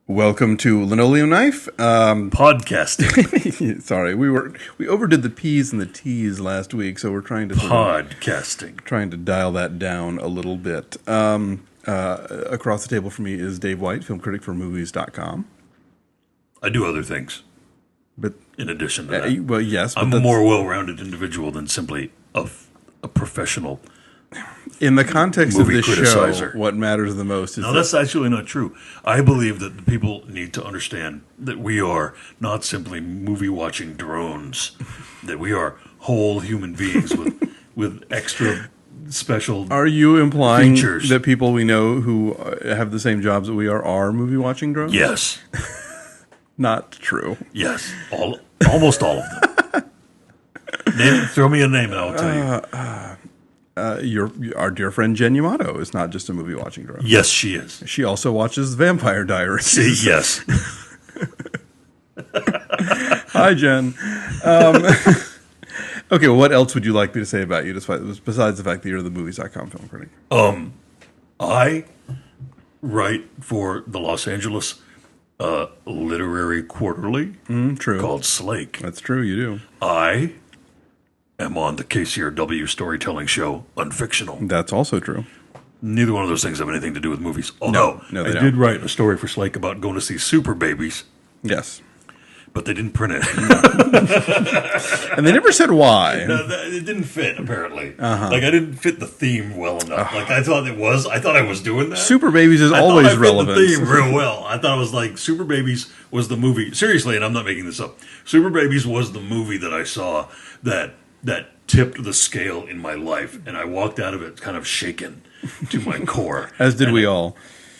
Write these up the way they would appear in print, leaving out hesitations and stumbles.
Welcome to Linoleum Knife. Podcasting. Sorry, we overdid the P's and the T's last week, so we're trying to Podcasting. dial that down a little bit. Across the table from me is Dave White, film critic for movies.com. I do other things, But in addition to that. well, yes, but I'm a more well-rounded individual than simply a professional. in the context of movie this criticizer. show, what matters the most is No, that's actually not true. I believe that the people need to understand that we are not simply movie-watching drones, that we are whole human beings with extra special Are you implying features. that people we know who have the same jobs that we are movie watching drones? Yes. Not true. Yes. Almost all of them. Throw me a name and I'll tell you. Our dear friend Jen Yamato is not just a movie watching drone. Yes, she is. She also watches Vampire Diaries. See, yes. Hi, Jen. Okay, well, what else would you like me to say about you, besides the fact that you're the movies.com film critic? I write for the Los Angeles Literary Quarterly True. called Slake. That's true, you do. I am on the KCRW storytelling show Unfictional. That's also true. Neither one of those things have anything to do with movies. Although no, they I don't. did write a story for Slake about going to see Super Babies, Yes. but they didn't print it. And they never said why. No, it didn't fit, apparently. Like, I didn't fit the theme well enough. Like, I thought I was doing that. Super Babies is I always thought I relevant. fit the theme real well. I thought it was like Super Babies was the movie. Seriously, and I'm not making this up. Super Babies was the movie that I saw that tipped the scale in my life, and I walked out of it kind of shaken to my core. As did we all.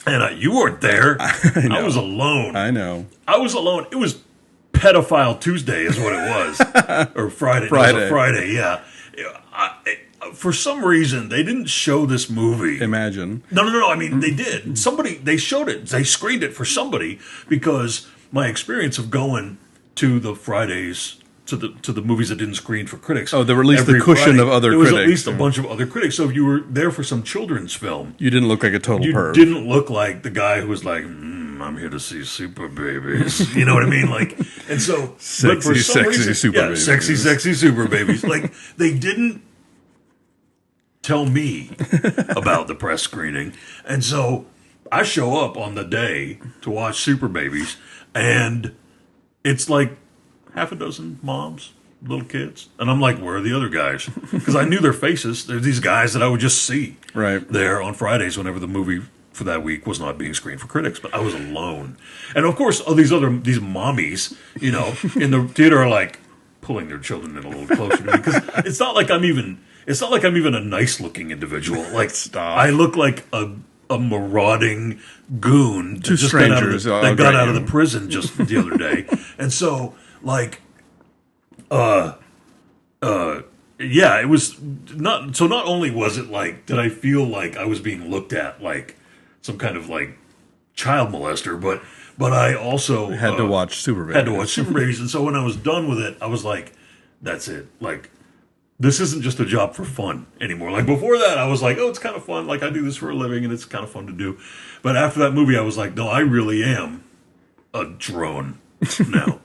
And you weren't there. I was alone. I know. I was alone. It was Pedophile Tuesday is what it was. Or Friday. It was a Friday, yeah. For some reason, they didn't show this movie. Imagine. No. I mean, they did. They showed it. They screened it for somebody because my experience of going to the Fridays, to the movies that didn't screen for critics. Oh, there were at least every the cushion Friday, of other there was critics. at least a bunch of other critics. So if you were there for some children's film, You didn't look like a total you perv. didn't look like the guy who was like, I'm here to see Super Babies. You know what I mean? Like, and so Sexy Super Babies. Sexy Super Babies. Like, they didn't tell me about the press screening, and so I show up on the day to watch Super Babies, and it's like half a dozen moms, little kids, and I'm like, where are the other guys? Because I knew their faces. They're these guys that I would just see there on Fridays whenever the movie for that week was not being screened for critics, but I was alone. And of course, all these mommies, in the theater are like pulling their children in a little closer to me, because it's not like I'm even a nice looking individual. Like, Stop. I look like a marauding goon that Two just strangers got out of the prison just the other day. And so, like, yeah, it was not. So not only was it like, did I feel like I was being looked at like some kind of like child molester, but I also Had to watch Super Babies. Had to watch Super Babies, and so when I was done with it, I was like, that's it. Like, this isn't just a job for fun anymore. Like, before that, I was like, oh, it's kind of fun. Like, I do this for a living, and it's kind of fun to do. But after that movie, I was like, no, I really am a drone now.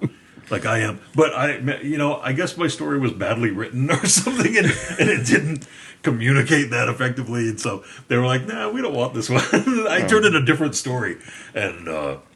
Like, I am. But I guess my story was badly written or something, and it didn't communicate that effectively. And so they were like, nah, we don't want this one. I turned in a different story. And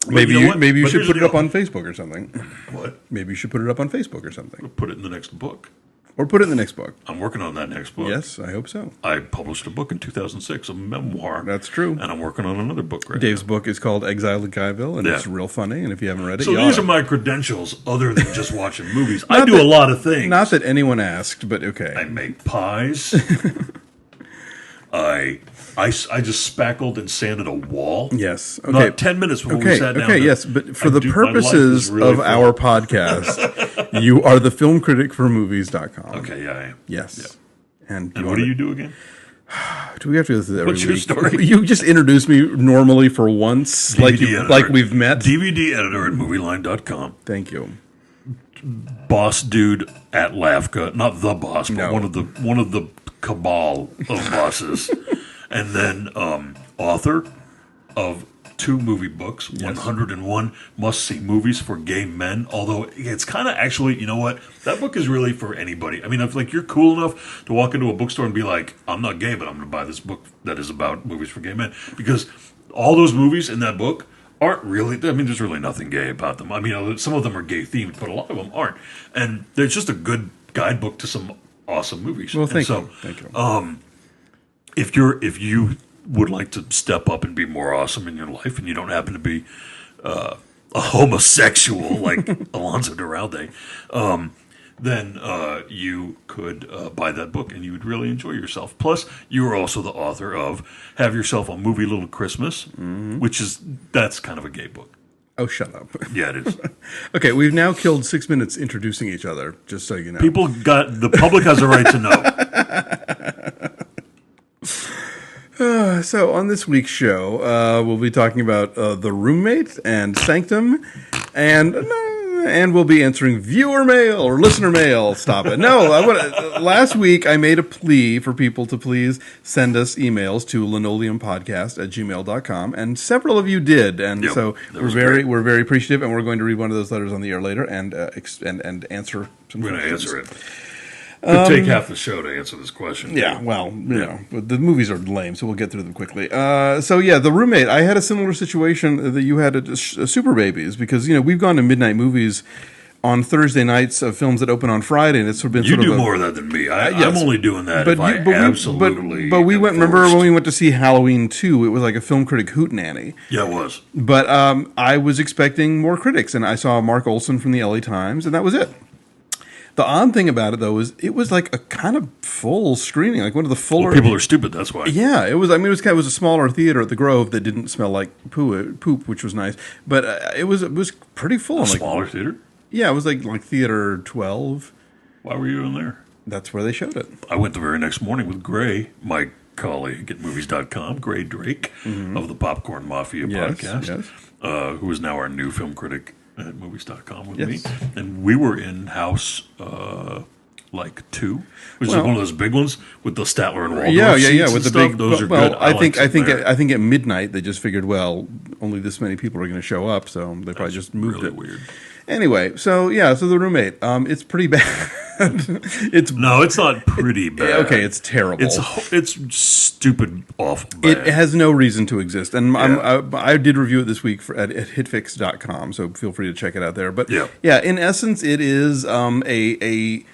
Maybe you But should here's put the it up deal. on Facebook or something. What? Maybe you should put it up on Facebook or something. Put it in the next book. Or put it in the next book. I'm working on that next book. Yes, I hope so. I published a book in 2006, a memoir. That's true. And I'm working on another book right Dave's book is called Exile in Guyville, and it's real funny. And if you haven't read it, So you these ought are to. my credentials other than just watching movies. I do a lot of things. Not that anyone asked, but okay. I make pies. I just spackled and sanded a wall. Yes. Okay. Not 10 minutes before we sat down. Okay, to- yes. But for my the life purposes is really of full. our podcast, you are the film critic for movies.com. Okay, yeah, I am. Yes. And And what do you do again? Do we have to go through that every What's your week? story? You just introduced me normally for once, like editor. we've met. DVD editor at movieline.com. Thank you. Boss dude at LAFCA. Not the boss, but No. one of the cabal of bosses. And then author of two movie books, 101 must-see movies for gay men, although it's kind of actually, you know what? That book is really for anybody. I mean, if like you're cool enough to walk into a bookstore and be like, I'm not gay, but I'm going to buy this book that is about movies for gay men, because all those movies in that book aren't really, I mean, there's really nothing gay about them. I mean, some of them are gay themed, but a lot of them aren't. And there's just a good guidebook to some awesome movies. Well, Thank you. If you would like to step up and be more awesome in your life, and you don't happen to be a homosexual like Alonso Duralde, then you could buy that book, and you would really enjoy yourself. Plus, you are also the author of Have Yourself a Movie Little Christmas, that's kind of a gay book. Oh, shut up. Yeah, it is. Okay, we've now killed 6 minutes introducing each other, just so you know. The public has a right to know. So on this week's show, we'll be talking about The Roommate and Sanctum, and we'll be answering viewer mail or listener mail. Stop it. No, last week I made a plea for people to please send us emails to linoleumpodcast@gmail.com, and several of you did, and so we're very appreciative, and we're going to read one of those letters on the air later and answer some questions. We're going to answer it. It would take half the show to answer this question. Yeah, well, you know, the movies are lame, so we'll get through them quickly. The Roommate. I had a similar situation that you had at Super Babies, because, you know, we've gone to midnight movies on Thursday nights of films that open on Friday, and it's been you do more of that than me. I'm only doing that but we went. Remember when we went to see Halloween 2? It was like a film critic hootenanny. Yeah, it was. But I was expecting more critics, and I saw Mark Olson from the LA Times, and that was it. The odd thing about it, though, is it was like a kind of full screening, like one of the fuller. Well, people are stupid. That's why. Yeah, it was. I mean, it was a smaller theater at the Grove that didn't smell like poop, which was nice. But it was pretty full. A smaller theater. Yeah, it was like Theater 12. Why were you in there? That's where they showed it. I went the very next morning with Gray, my colleague at movies.com, Gray Drake of the Popcorn Mafia podcast, who is now our new film critic at movies.com with me. And we were in house 2, which is one of those big ones with the Statler and Waldorf seats with the stuff. big. Those are good. I think at midnight they just figured, well, only this many people are going to show up, so they probably just moved really it. Weird. Anyway, so The Roommate. It's pretty bad. It's not pretty bad. Okay, it's terrible. It's stupid, awful bad. It has no reason to exist. And I did review it this week at hitfix.com, so feel free to check it out there. But in essence, it is a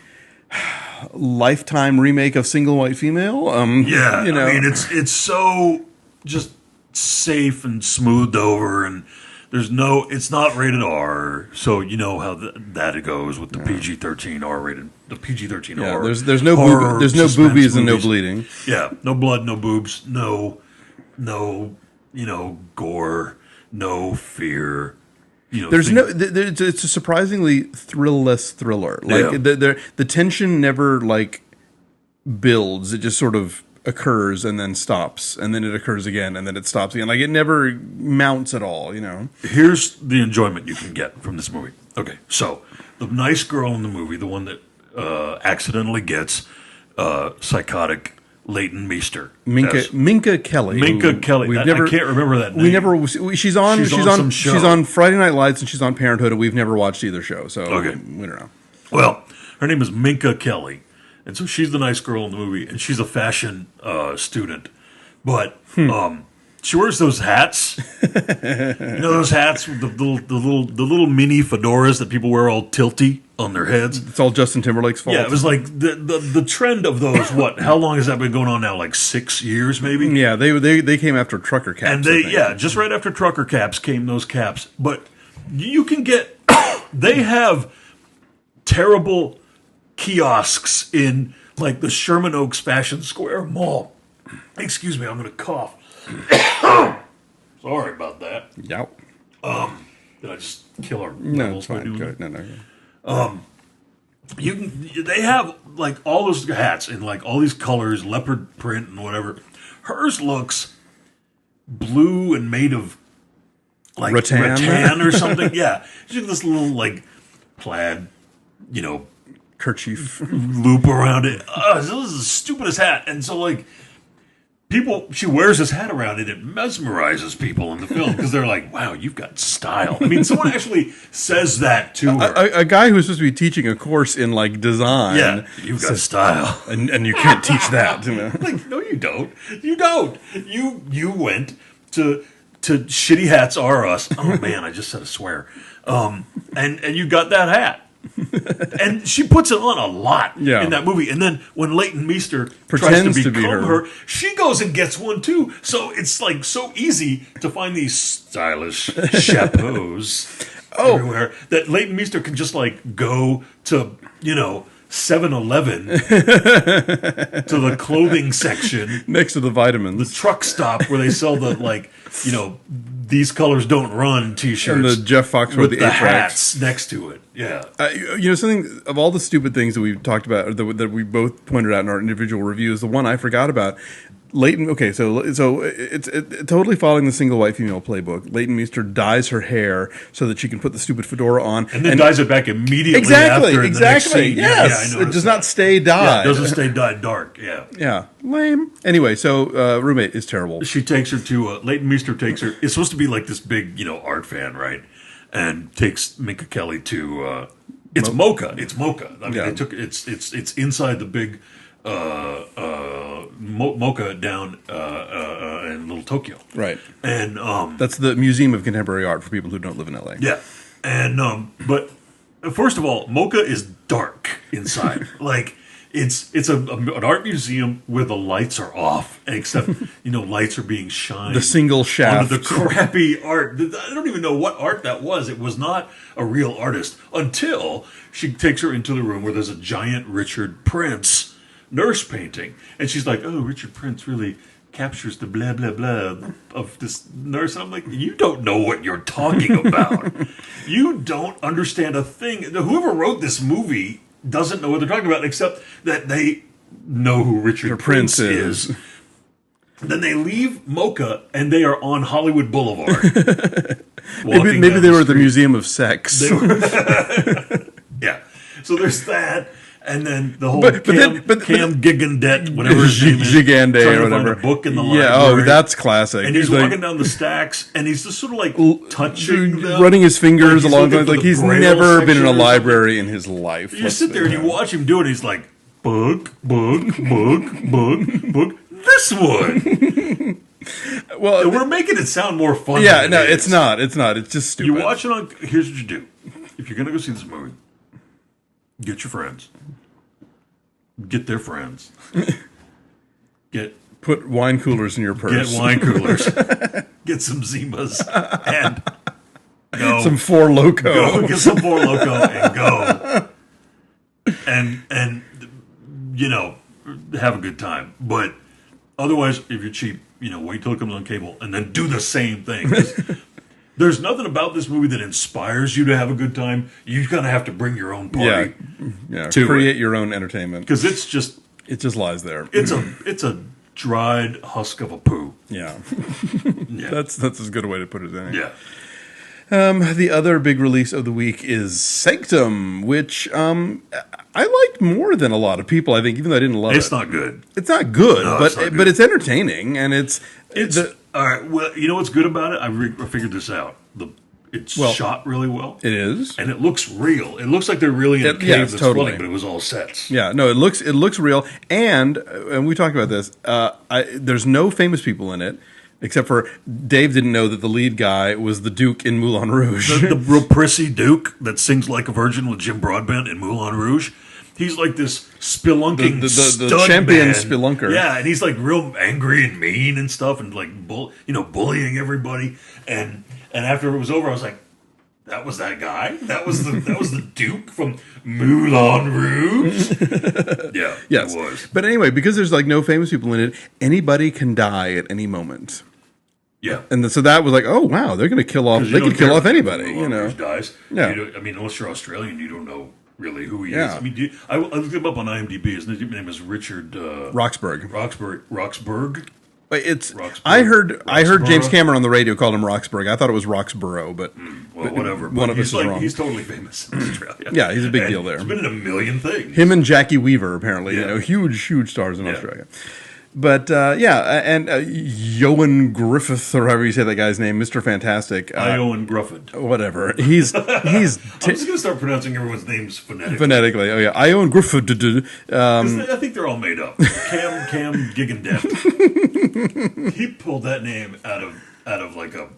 Lifetime remake of Single White Female. I mean, it's so just safe and smoothed over, and it's not rated R, so you know how that goes with the PG-13 R-rated, the PG-13 R. There's no boobies and no bleeding. Yeah, no blood, no boobs, no gore, no fear. It's a surprisingly thrill-less thriller. Like the tension never builds; it just sort of occurs and then stops, and then it occurs again, and then it stops again. Like it never mounts at all. Here's the enjoyment you can get from this movie. Okay, so the nice girl in the movie, the one that accidentally gets psychotic Leighton Meester. Minka Kelly. Minka Kelly. I can't remember that name. She's on Friday Night Lights and she's on Parenthood, and we've never watched either show, so we don't know. Well, her name is Minka Kelly, and so she's the nice girl in the movie, and she's a fashion student, but she wears those hats. Those hats with the little mini fedoras that people wear all tilty on their heads. It's all Justin Timberlake's fault. Yeah, it was like the trend of those. How long has that been going on now? Like 6 years, maybe. Yeah, they came after trucker caps. And just right after trucker caps came those caps. But you can get. They have terrible kiosks in like the Sherman Oaks Fashion Square Mall. Excuse me, I'm going to cough. Sorry about that. Yep. Did I just kill our No, levels? it's fine. Good. No. They have like all those hats in like all these colors, leopard print and whatever. Hers looks blue and made of like rattan or something. Yeah, she's got this little like plaid, kerchief loop around it. This is the stupidest hat, and so like she wears this hat around and it mesmerizes people in the film because they're like, wow, you've got style. I mean, someone actually says that to her. A guy who's supposed to be teaching a course in like design. Yeah, you've got style. And you can't teach that. You know? Like, no, you don't. You don't. You went to Shitty Hats Are Us. Oh, man, I just said a swear. And you got that hat. And she puts it on a lot in that movie. And then when Leighton Meester tries to become her, she goes and gets one too. So it's like so easy to find these stylish chapeaus everywhere that Leighton Meester can just like go to, 7-Eleven to the clothing section next to the vitamins, the truck stop where they sell the these colors don't run T-shirts and the Jeff Foxworthy with the hats next to it. Yeah, something of all the stupid things that we've talked about that we both pointed out in our individual reviews, the one I forgot about. Leighton, okay, so it's totally following the single white female playbook. Leighton Meester dyes her hair so that she can put the stupid fedora on, and then dyes it back immediately. Exactly. The next scene. Yes, it does not stay dyed. Yeah, it doesn't stay dyed dark. Yeah, lame. Anyway, so roommate is terrible. She takes her to Leighton Meester takes her. It's supposed to be like this big art fan, right? And takes Minka Kelly to it's Mocha. It's Mocha. I mean, they took it's inside the big. Mocha down in Little Tokyo, right? And that's the Museum of Contemporary Art for people who don't live in LA. Yeah, and but first of all, Mocha is dark inside. Like it's an art museum where the lights are off, except lights are being shined. The single shaft onto the crappy art. I don't even know what art that was. It was not a real artist until she takes her into the room where there's a giant Richard Prince nurse painting, and she's like, oh, Richard Prince really captures the blah blah blah of this nurse. And I'm like, you don't know what you're talking about. You don't understand a thing. Whoever wrote this movie doesn't know what they're talking about, except that they know who Richard Prince is. Then they leave Mocha and they are on Hollywood Boulevard. maybe they were at the Museum of Sex. Yeah, so there's that. And then the whole Cam Gigandet, whatever his name is, Gigande trying or to find whatever. a book in the library. That's classic. And he's walking down the stacks, and he's just sort of like touching them. Running his fingers along. Like he's never been in a library in his life. You sit there and you watch him do it, and he's like, book. This one. Well, we're making it sound more fun. Yeah, no, it's not. It's not. It's just stupid. You watch it on. Here's what you do. If you're going to go see this movie, get your friends. Get their friends. Put wine coolers in your purse. Get wine coolers. Get some Zimas and go. Some Four Loko. Go get some Four Loko and go. And have a good time. But otherwise, if you're cheap, wait till it comes on cable and then do the same thing. There's nothing about this movie that inspires you to have a good time. You kind of have to bring your own party. Yeah. To create your own entertainment. Because it just lies there. It's a dried husk of a poo. Yeah. That's as good a way to put it. Yeah. The other big release of the week is Sanctum, which I liked more than a lot of people. I think, even though I didn't love it. It's not good. It's not good, no, but it's entertaining, and it's all right. Well, you know what's good about it? I figured this out. It's shot really well. It is, and it looks real. It looks like they're really in a cave that's flooding, but it was all sets. Yeah, no, it looks real, and we talked about this. There's no famous people in it. Except for Dave didn't know that the lead guy was the Duke in Moulin Rouge. The real prissy Duke that sings like a virgin with Jim Broadbent in Moulin Rouge. He's like this spelunking the champion man. spelunker. Yeah, and he's like real angry and mean and stuff, and like bullying everybody. And after it was over, I was like, that was that guy. That was the Duke from Moulin Rouge. Yeah, yes, it was. But anyway, because there's like no famous people in it, anybody can die at any moment. Yeah, and so that was like, oh wow, they're going to kill off. They could kill off anybody. Rouge dies. Yeah, I mean, unless you're Australian, you don't know really who he is. Yeah. I mean, I looked him up on IMDb. His name is Richard Roxburgh. Roxburgh. It's. Roxburgh. I heard James Cameron on the radio called him Roxburgh. I thought it was Roxborough, but whatever. One of us is wrong. He's totally famous in Australia. Yeah, he's a big deal there. He's been in a million things. Him and Jackie Weaver, apparently, huge stars in Australia. But and Ioan Griffith, or however you say that guy's name, Mr. Fantastic. Ioan Grufford. Whatever. He's I'm just going to start pronouncing everyone's names phonetically. Oh yeah, Ioan Griffith. I think they're all made up. Cam Gigandet. He pulled that name out of like a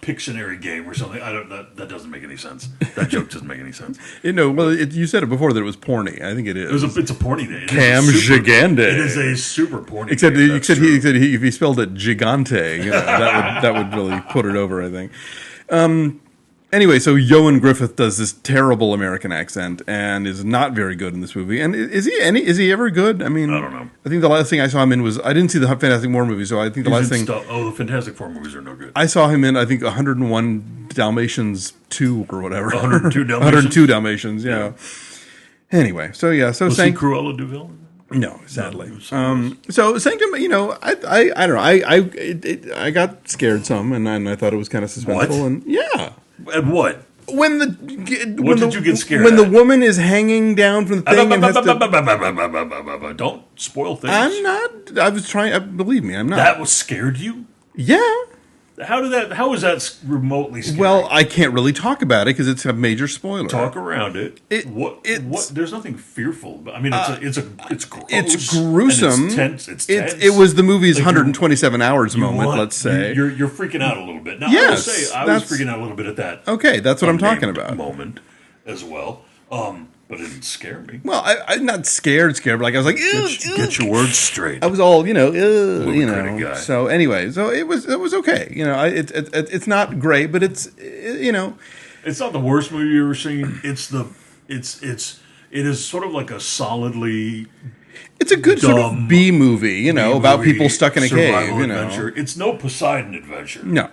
Pictionary game or something. That doesn't make any sense. That joke doesn't make any sense. You said it before that it was porny. I think it is. It's a porny name. Cam Gigante. It is a super porny Except name. he said if he spelled it Gigante, that would really put it over, I think. Anyway, so Ioan Griffith does this terrible American accent and is not very good in this movie. And is he ever good? I mean, I don't know. I think the last thing I saw him in was, I didn't see the Fantastic Four movie, so I think the last thing the Fantastic Four movies are no good. I saw him in, I think 101 Dalmatians 2 or whatever. 102 Dalmatians. 102 Dalmatians, yeah. Anyway, so yeah, so was he Cruella de Vil? No, sadly. So Sanctum, I don't know. I got scared some, and I thought it was kind of suspenseful. What? And yeah. At what? When did you get scared when at? the woman is hanging down from the thing and has to... Don't spoil things. I'm not. I was trying. Believe me, I'm not. That was scared you? Yeah. How was that remotely scary? Well, I can't really talk about it because it's a major spoiler. Talk around it. What? There's nothing fearful about. I mean, it's gross. It's gruesome. It's tense. It's tense. It was the movie's 127 hours moment. Let's say you're freaking out a little bit. Now, yes, I will say I was freaking out a little bit at that. Okay, that's what I'm talking about. Moment as well. But it didn't scare me. Well, I'm not scared, but like I was like, get your words straight. I was all, Guy. So anyway, so it was okay. It's not great, but it's. It's not the worst movie you've ever seen. It is sort of like a solidly. It's a good sort of B movie, about people stuck in a cave. Adventure. It's no Poseidon adventure. No,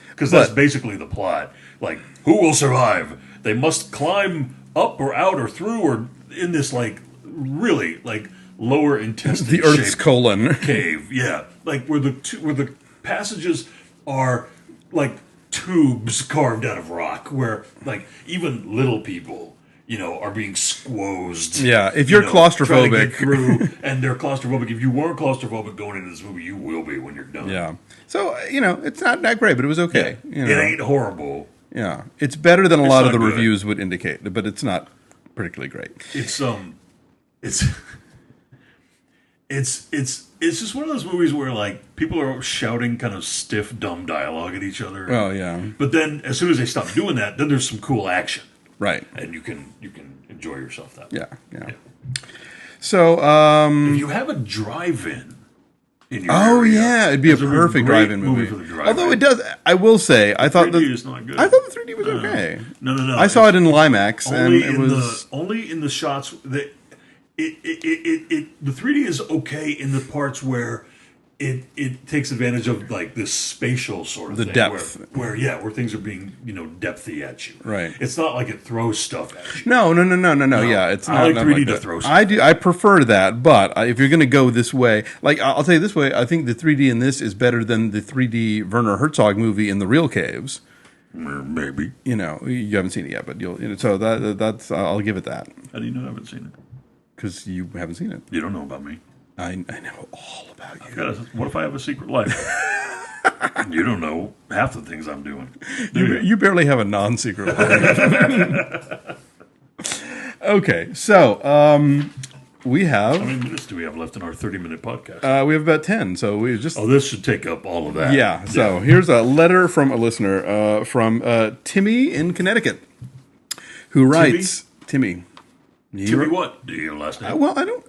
because that's basically the plot. Like, who will survive? They must climb up or out or through or in this really lower intestine the Earth's colon cave, yeah, like where the passages are like tubes carved out of rock, where even little people are being squozed. Yeah, if you're claustrophobic through, and they're claustrophobic. If you weren't claustrophobic going into this movie, you will be when you're done. Yeah, so it's not that great, but it was okay. Yeah. It ain't horrible. Yeah, it's better than a lot of the reviews would indicate, but it's not particularly great. It's just one of those movies where people are shouting kind of stiff, dumb dialogue at each other. Oh yeah. But then as soon as they stop doing that, then there's some cool action. Right. And you can enjoy yourself that way. Yeah. So if you have a drive-in. Yeah, it'd be a perfect drive-in movie. For the drive-in. Although it does, I will say, I thought 3D is not good. I thought the 3D was okay. No. I saw it in Limax, and it was only in the shots that the 3D is okay in the parts where it takes advantage of this spatial sort of the thing, depth where things are being depthy at you. Right. It's not like it throws stuff at you. No. Yeah, it's I not. like 3D to that. throw stuff. I prefer that, but if you're going to go this way, I'll tell you this way, I think the 3D in this is better than the 3D Werner Herzog movie in the real caves. Maybe. You haven't seen it yet, but you'll. So that's I'll give it that. How do you know I haven't seen it? Because you haven't seen it. You don't know about me. I know all about you. What if I have a secret life? You don't know half the things I'm doing. You barely have a non-secret life. Okay, so we have... How many minutes do we have left in our 30-minute podcast? We have about 10, so we just... Oh, this should take up all of that. Yeah, so here's a letter from a listener from Timmy in Connecticut, who writes... Timmy? Timmy what? Do you have a last name? Well, I don't...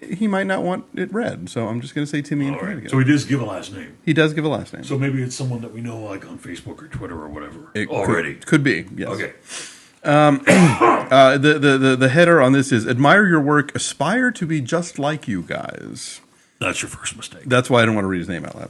He might not want it read, so I'm just going to say Timmy in Connecticut. So he does give a last name. He does give a last name. So maybe it's someone that we know, on Facebook or Twitter or whatever. It already could be. Yes. Okay. The header on this is admire your work, aspire to be just like you guys. That's your first mistake. That's why I don't want to read his name out loud.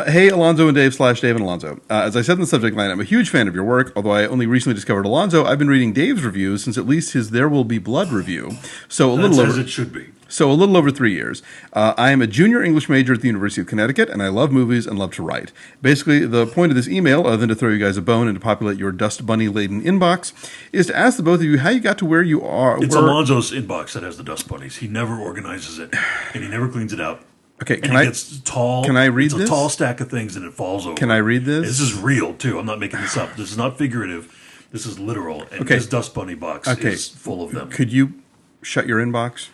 Hey, Alonzo and Dave / Dave and Alonzo. As I said in the subject line, I'm a huge fan of your work. Although I only recently discovered Alonzo, I've been reading Dave's reviews since at least his There Will Be Blood review. That's as it should be. So a little over 3 years. I am a junior English major at the University of Connecticut, and I love movies and love to write. Basically, the point of this email, other than to throw you guys a bone and to populate your dust bunny-laden inbox, is to ask the both of you how you got to where you are. It's Alonzo's inbox that has the dust bunnies. He never organizes it, and he never cleans it out. Okay, and it gets tall. Can I read it's this? a tall stack of things, and it falls over. Can I read this? This is real, too. I'm not making this up. This is not figurative. This is literal. And this dust bunny box is full of them. Could you shut your inbox?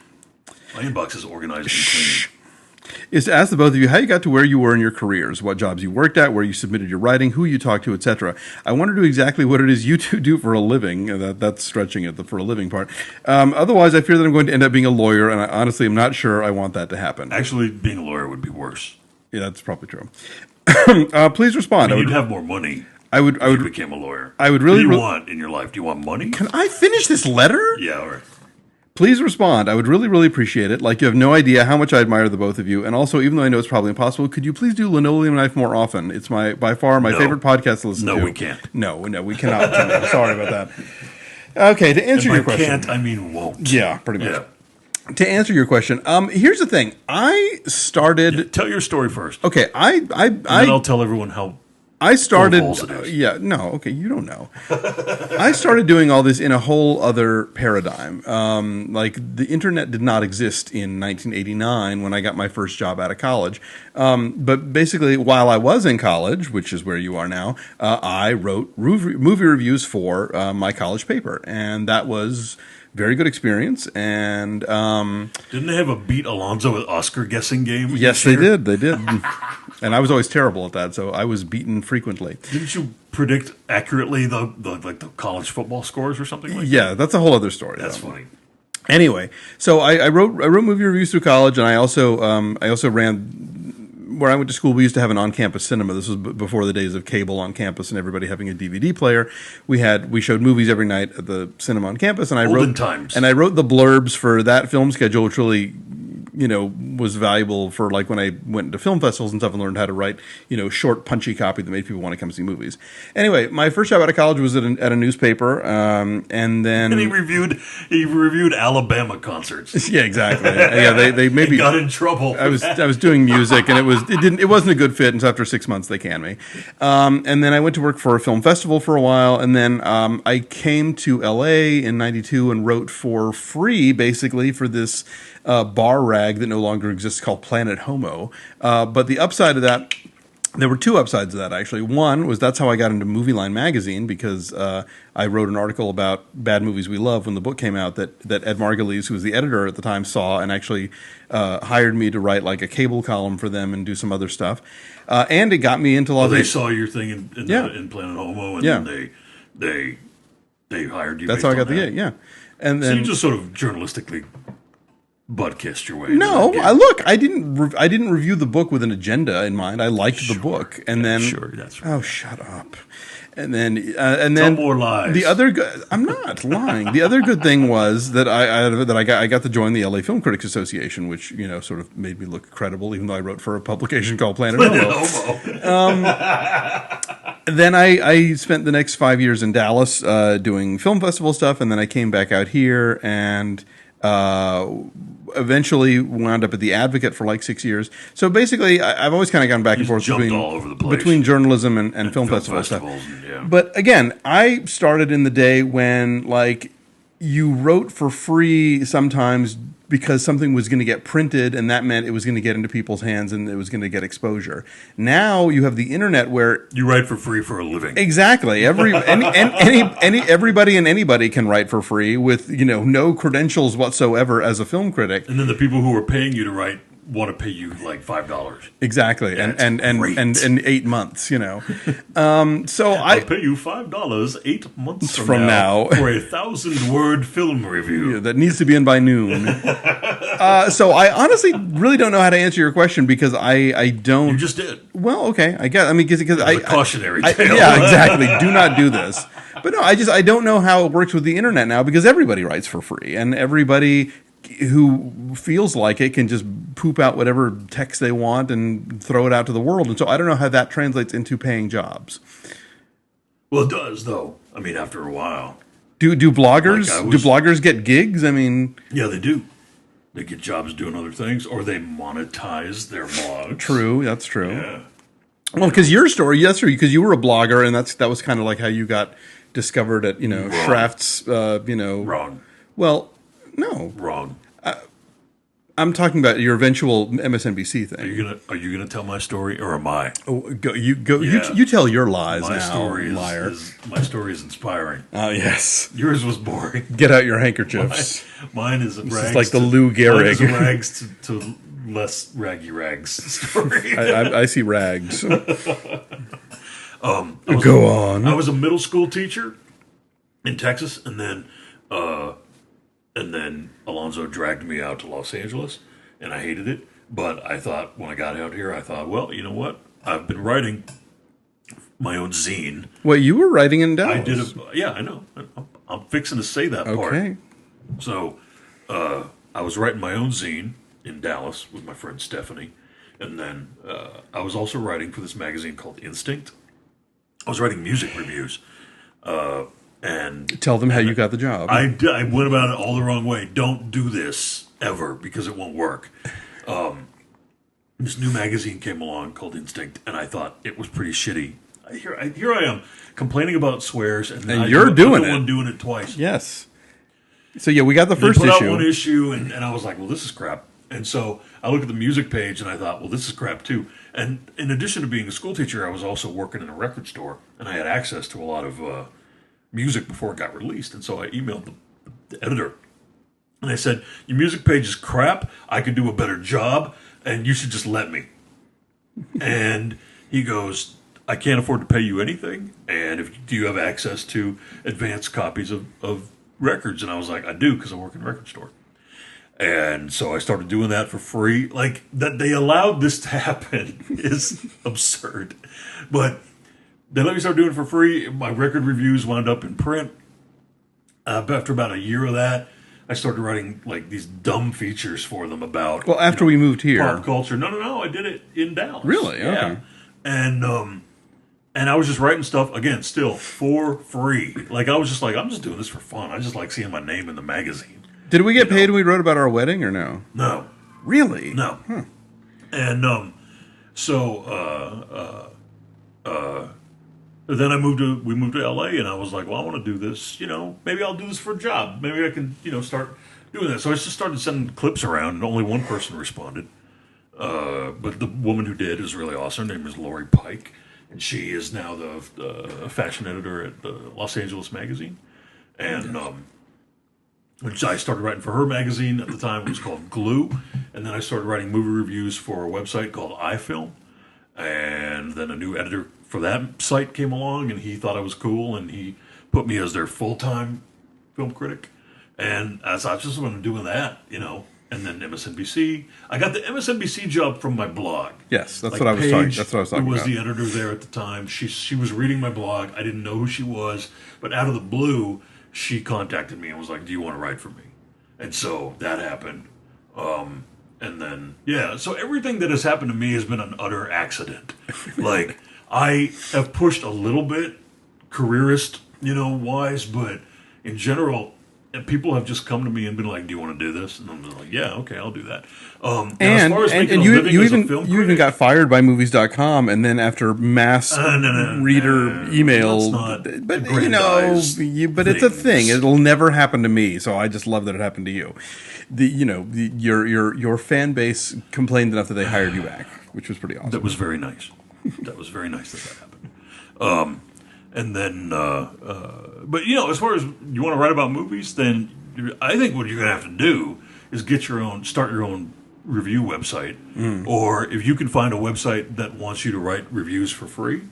My inbox is organized and clean. Is to ask the both of you how you got to where you were in your careers, what jobs you worked at, where you submitted your writing, who you talked to, etc. I want to do exactly what it is you two do for a living. That's stretching it, the for a living part. Otherwise, I fear that I'm going to end up being a lawyer, and I honestly am not sure I want that to happen. Actually, being a lawyer would be worse. Yeah, that's probably true. Please respond. You'd have more money. I would. If you became a lawyer. I would really. What do you want in your life? Do you want money? Can I finish this letter? Yeah, all right. Please respond. I would really, really appreciate it. Like, you have no idea how much I admire the both of you. And also, even though I know it's probably impossible, could you please do Linoleum Knife more often? It's by far my favorite podcast to listen to. No, we can't. No, we cannot. Sorry about that. Okay, to answer your question. Can't, I mean won't. Yeah, pretty much. Yeah. To answer your question, here's the thing. I started. Tell your story first. Okay, then I'll tell everyone how. I started. Yeah, no, okay, you don't know. I started doing all this in a whole other paradigm. Like the internet did not exist in 1989 when I got my first job out of college. But basically, while I was in college, which is where you are now, I wrote movie reviews for my college paper, and that was very good experience. And didn't they have a Beat Alonzo with Oscar guessing game? Yes, they did. They did. And I was always terrible at that, so I was beaten frequently. Didn't you predict accurately the college football scores or something like that? Yeah, that's a whole other story. That's funny. Anyway, so I wrote movie reviews through college, and I also ran. Where I went to school, we used to have an on-campus cinema. This was before the days of cable on campus and everybody having a DVD player. We showed movies every night at the cinema on campus, and I wrote the blurbs for that film schedule, which really, was valuable for like when I went to film festivals and stuff and learned how to write, short, punchy copy that made people want to come see movies. Anyway, my first job out of college was at a newspaper, and then he reviewed Alabama concerts. Yeah, exactly. Yeah, they made me got in trouble. I was doing music, and it wasn't a good fit, and so after 6 months they canned me. And then I went to work for a film festival for a while, and then I came to LA in '92 and wrote for free, basically, for this bar rag that no longer exists called Planet Homo. But the upside of that, there were two upsides of that, actually. One was that's how I got into Movie Line magazine, because I wrote an article about bad movies we love when the book came out that Ed Margulies, who was the editor at the time, saw and actually hired me to write like a cable column for them and do some other stuff. And it got me into Los Angeles. They saw your thing in Planet Homo, and then they hired you. That's how I got the gig, yeah. And then so you just sort of journalistically butt kissed your way. No, I didn't review the book with an agenda in mind. I liked the book, and then that's right. Oh, shut up. And then Tell more lies. The other I'm not lying. The other good thing was that I got to join the LA Film Critics Association, which sort of made me look credible, even though I wrote for a publication called Planet Homo. Then I spent the next 5 years in Dallas doing film festival stuff, and then I came back out here and eventually wound up at The Advocate for like 6 years. So basically, I've always kind of gone back and forth between journalism and film festival stuff. Yeah. But again, I started in the day when like you wrote for free sometimes because something was going to get printed, and that meant it was going to get into people's hands and it was going to get exposure. Now you have the internet where you write for free for a living. Exactly. Everybody and anybody can write for free with no credentials whatsoever as a film critic. And then the people who are paying you to write want to pay you like $5. Exactly. Yeah, and 8 months, So I'll pay you $5 8 months from now for 1,000-word film review. That needs to be in by noon. So I honestly really don't know how to answer your question because I don't. You just did. Well, okay. I guess. I mean, because a cautionary tale. Yeah, exactly. Do not do this. But no, I don't know how it works with the internet now because everybody writes for free and everybody who feels like it can just poop out whatever text they want and throw it out to the world. And so I don't know how that translates into paying jobs. Well, it does, though. I mean, after a while. Do bloggers get gigs? I mean... Yeah, they do. They get jobs doing other things, or they monetize their blogs. True, that's true. Yeah. Well, because your story, yes, because you were a blogger, and that was kind of like how you got discovered at, Schraft's, Wrong. Well... No. Wrong. I'm talking about your eventual MSNBC thing. Are you gonna tell my story, or am I? Oh, go. Yeah. You tell your lies My now, story liar. my story is inspiring. Oh yes. Yours was boring. Get out your handkerchiefs. Mine is a rags. It's like the Lou Gehrig. Mine is a rags to less raggy rags story. I see rags. Go on. I was a middle school teacher in Texas, and then Alonzo dragged me out to Los Angeles, and I hated it. But I thought, when I got out here, well, you know what? I've been writing my own zine. Well, you were writing in Dallas. I did. Yeah, I know. I'm fixing to say that part. Okay. So I was writing my own zine in Dallas with my friend Stephanie, and then I was also writing for this magazine called Instinct. I was writing music reviews. And tell them how you got the job. I went about it all the wrong way. Don't do this ever, because it won't work. This new magazine came along called Instinct, and I thought it was pretty shitty. Here I am complaining about swears, and you're doing it. I'm doing it twice. Yes. So yeah, we got the first issue. They put issue. out one issue, and I was like, well, this is crap. And so I looked at the music page, and I thought, well, this is crap too. And in addition to being a school teacher, I was also working in a record store, and I had access to a lot of music before it got released. And so I emailed the editor, and I said, your music page is crap. I could do a better job, and you should just let me. And he goes, I can't afford to pay you anything. And do you have access to advanced copies of records? And I was like, I do, because I work in a record store. And so I started doing that for free. Like, that they allowed this to happen is absurd. But they let me start doing it for free. My record reviews wound up in print. After about a year of that, I started writing like these dumb features for them about. Well, after we moved here, pop culture. No. I did it in Dallas. Really? Yeah. Okay. And I was just writing stuff again, still for free. Like, I was just like, I'm just doing this for fun. I just like seeing my name in the magazine. Did we get paid when we wrote about our wedding, or no? No. Really? No. Huh. And then we moved to LA, and I was like, well, I want to do this, maybe I'll do this for a job. Maybe I can, start doing that. So I just started sending clips around, and only one person responded. But the woman who did is really awesome. Her name is Lori Pike, and she is now the fashion editor at the Los Angeles magazine. And which I started writing for her magazine at the time. It was called Glue. And then I started writing movie reviews for a website called iFilm. And then a new editor for that site came along, and he thought I was cool, and he put me as their full-time film critic. And as I just been doing that, and then MSNBC. I got the MSNBC job from my blog. Yes, that's what I was talking. That's what I was talking about. Who was about. the editor there at the time? She was reading my blog. I didn't know who she was, but out of the blue, she contacted me and was like, "Do you want to write for me?" And so that happened. And then so everything that has happened to me has been an utter accident. Like, I have pushed a little bit careerist, wise, but in general, people have just come to me and been like, "Do you want to do this?" And I'm just like, "Yeah, okay, I'll do that." And you even got fired by movies.com, and then after mass reader email, but it's a thing. It'll never happen to me, so I just love that it happened to you. Your fan base complained enough that they hired you back, which was pretty awesome. That was very nice. That was very nice that happened. And then, but as far as you want to write about movies, then I think what you're going to have to do is start your own review website, or if you can find a website that wants you to write reviews for free,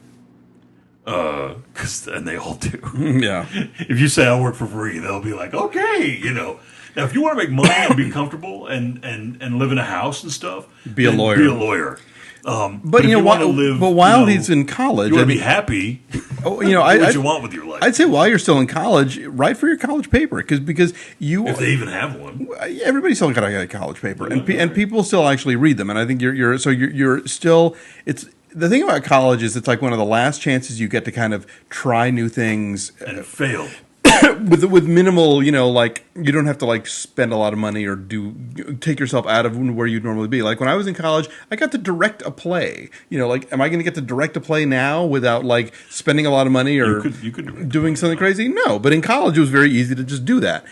and they all do. Yeah. If you say I work for free, they'll be like, okay, Now, if you want to make money and be comfortable and live in a house and stuff, be a lawyer. Be a lawyer. But while he's in college, you want to be happy. What you want with your life. I'd say while you're still in college, write for your college paper because if they even have one. Everybody's still got a college paper, and people still actually read them. And I think you're still. It's the thing about college is it's like one of the last chances you get to kind of try new things and fail. with minimal, like you don't have to like spend a lot of money or take yourself out of where you'd normally be. Like when I was in college, I got to direct a play. Like, am I going to get to direct a play now without like spending a lot of money or you could doing something crazy? No, but in college it was very easy to just do that.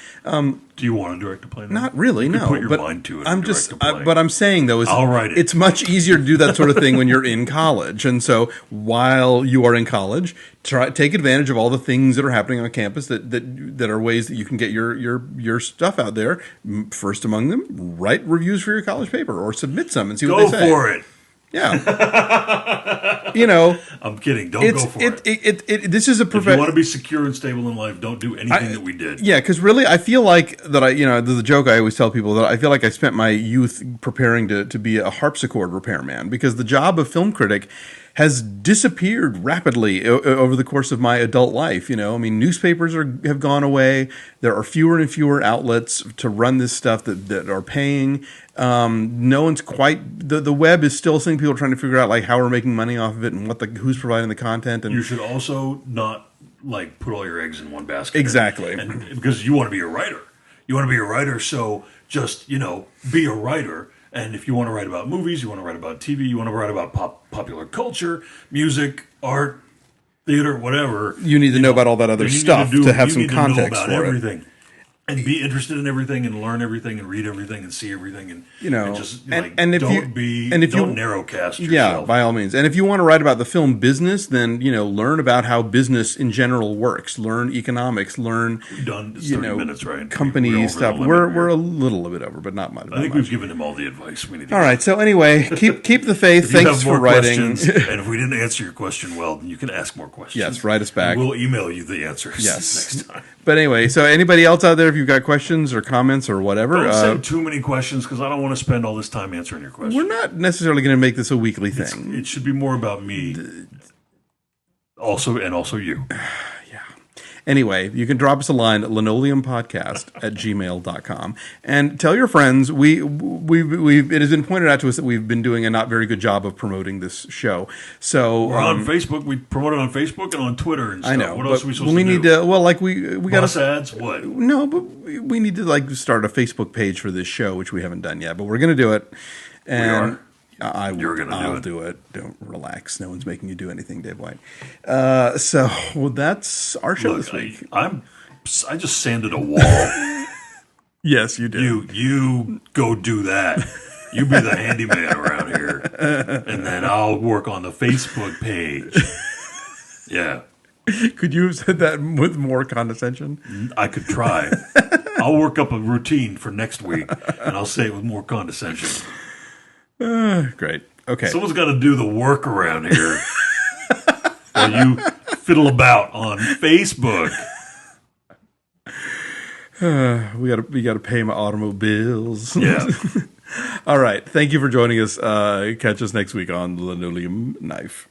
Do you want to direct a play now? Not really, no. Put your mind to it. But I'm saying though, I'll write it. It's much easier to do that sort of thing when you're in college, and so while you are in college, take advantage of all the things that are happening on campus that are ways that you can get your stuff out there. First among them, write reviews for your college paper or submit some and see what they say. Go for it. Yeah. I'm kidding. Don't go for it. This is a If you want to be secure and stable in life, don't do anything that we did. Yeah, because really, I feel like that there's a joke I always tell people that I feel like I spent my youth preparing to be a harpsichord repairman, because the job of film critic has disappeared rapidly over the course of my adult life. Newspapers have gone away. There are fewer and fewer outlets to run this stuff that are paying. No one's quite the web is still something people are trying to figure out, like how we're making money off of it and who's providing the content. And you should also not like put all your eggs in one basket. Exactly, because you want to be a writer. You want to be a writer, so just be a writer. And if you want to write about movies, you want to write about TV, you want to write about popular culture, music, art, theater, whatever. You need to know about all that other stuff to have some context about for everything. It. And be interested in everything and learn everything and read everything and see everything and just don't narrowcast yourself. Yeah, by all means. And if you want to write about the film business, then learn about how business in general works. Learn economics. Learn We've done 30 minutes, right? Company stuff. We're a little bit over, but not much. I think we've given him all the advice we need. All right. So anyway, keep the faith. Thanks for writing. And if we didn't answer your question well, then you can ask more questions. Yes, write us back. We'll email you the answers. Yes. Next time. But anyway, so anybody else out there, if you've got questions or comments or whatever, don't send too many questions, because I don't want to spend all this time answering your questions. We're not necessarily going to make this a weekly thing. It should be more about me, also you. Anyway, you can drop us a line at linoleumpodcast@gmail.com and tell your friends. It has been pointed out to us that we've been doing a not very good job of promoting this show. So we're on Facebook. We promote it on Facebook and on Twitter and stuff. I know. What else are we supposed to do? We need to. Well, like we got bus ads. What? No, but we need to like start a Facebook page for this show, which we haven't done yet. But we're going to do it. And we are. I'll do it. Don't relax. No one's making you do anything, Dave White. So that's our show this week. I just sanded a wall. Yes, you did. You go do that. You be the handyman around here, and then I'll work on the Facebook page. Yeah. Could you have said that with more condescension? I could try. I'll work up a routine for next week, and I'll say it with more condescension. Great. Okay. Someone's got to do the work around here while you fiddle about on Facebook. We got to pay my automobiles. Yeah. All right. Thank you for joining us. Catch us next week on the Linoleum Knife.